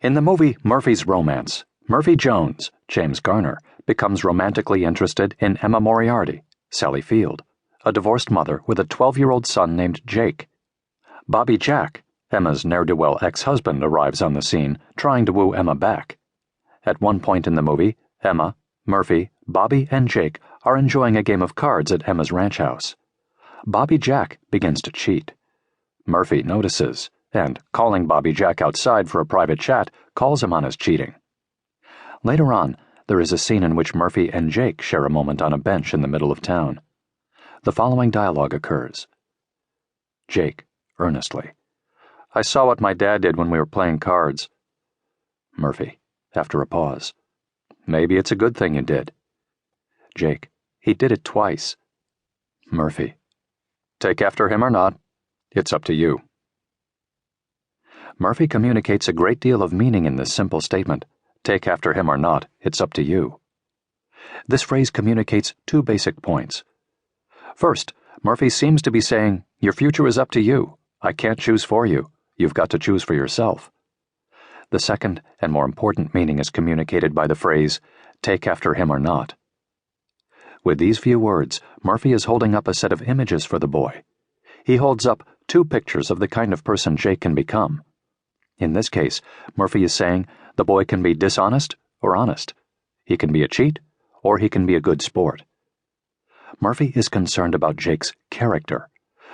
In the movie Murphy's Romance, Murphy Jones, James Garner, becomes romantically interested in Emma Moriarty, Sally Field, a divorced mother with a 12-year-old son named Jake. Bobby Jack, Emma's ne'er-do-well ex-husband, arrives on the scene, trying to woo Emma back. At one point in the movie, Emma, Murphy, Bobby, and Jake are enjoying a game of cards at Emma's ranch house. Bobby Jack begins to cheat. Murphy notices, and, calling Bobby Jack outside for a private chat, calls him on his cheating. Later on, there is a scene in which Murphy and Jake share a moment on a bench in the middle of town. The following dialogue occurs. Jake, earnestly. I saw what my dad did when we were playing cards. Murphy, after a pause. Maybe it's a good thing you did. Jake, he did it twice. Murphy, take after him or not, it's up to you. Murphy communicates a great deal of meaning in this simple statement. Take after him or not, it's up to you. This phrase communicates two basic points. First, Murphy seems to be saying, your future is up to you. I can't choose for you. You've got to choose for yourself. The second and more important meaning is communicated by the phrase, take after him or not. With these few words, Murphy is holding up a set of images for the boy. He holds up two pictures of the kind of person Jake can become. In this case, Murphy is saying the boy can be dishonest or honest. He can be a cheat or he can be a good sport. Murphy is concerned about Jake's character,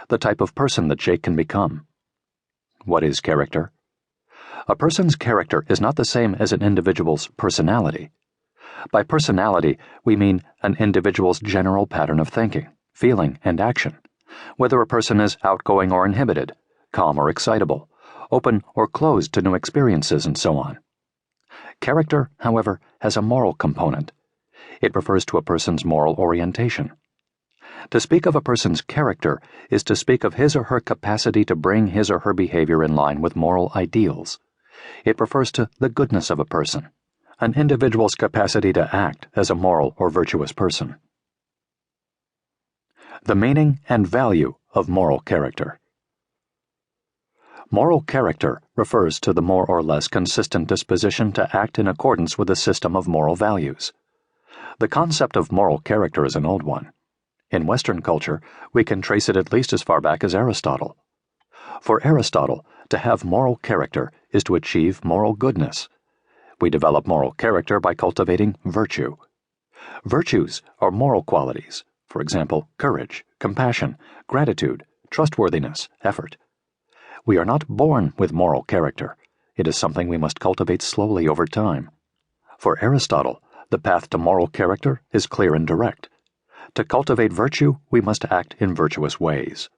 the type of person that Jake can become. What is character? A person's character is not the same as an individual's personality. By personality, we mean an individual's general pattern of thinking, feeling, and action, whether a person is outgoing or inhibited, calm or excitable, open or closed to new experiences, and so on. Character, however, has a moral component. It refers to a person's moral orientation. To speak of a person's character is to speak of his or her capacity to bring his or her behavior in line with moral ideals. It refers to the goodness of a person, an individual's capacity to act as a moral or virtuous person. The meaning and value of moral character. Moral character refers to the more or less consistent disposition to act in accordance with a system of moral values. The concept of moral character is an old one. In Western culture, we can trace it at least as far back as Aristotle. For Aristotle, to have moral character is to achieve moral goodness. We develop moral character by cultivating virtue. Virtues are moral qualities, for example, courage, compassion, gratitude, trustworthiness, effort. We are not born with moral character. It is something we must cultivate slowly over time. For Aristotle, the path to moral character is clear and direct. To cultivate virtue, we must act in virtuous ways.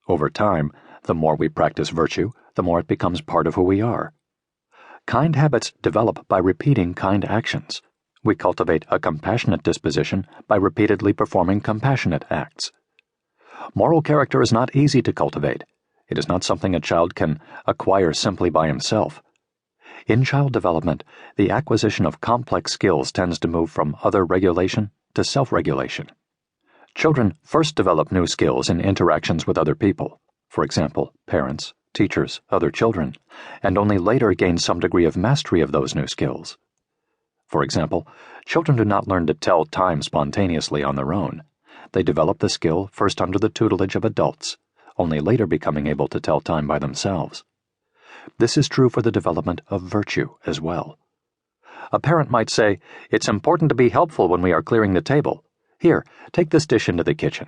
Over time, the more we practice virtue, the more it becomes part of who we are. Kind habits develop by repeating kind actions. We cultivate a compassionate disposition by repeatedly performing compassionate acts. Moral character is not easy to cultivate. It is not something a child can acquire simply by himself. In child development, the acquisition of complex skills tends to move from other regulation to self-regulation. Children first develop new skills in interactions with other people, for example, parents, teachers, other children, and only later gain some degree of mastery of those new skills. For example, children do not learn to tell time spontaneously on their own. They develop the skill first under the tutelage of adults, only later becoming able to tell time by themselves. This is true for the development of virtue as well. A parent might say, it's important to be helpful when we are clearing the table. Here, take this dish into the kitchen.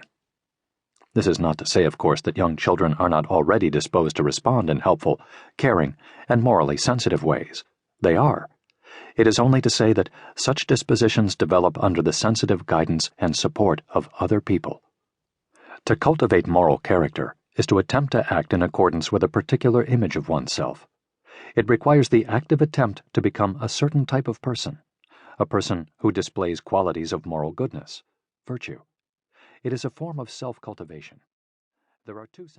This is not to say, of course, that young children are not already disposed to respond in helpful, caring, and morally sensitive ways. They are. It is only to say that such dispositions develop under the sensitive guidance and support of other people. To cultivate moral character is to attempt to act in accordance with a particular image of oneself. It requires the active attempt to become a certain type of person, a person who displays qualities of moral goodness, virtue. It is a form of self-cultivation. There are two senses.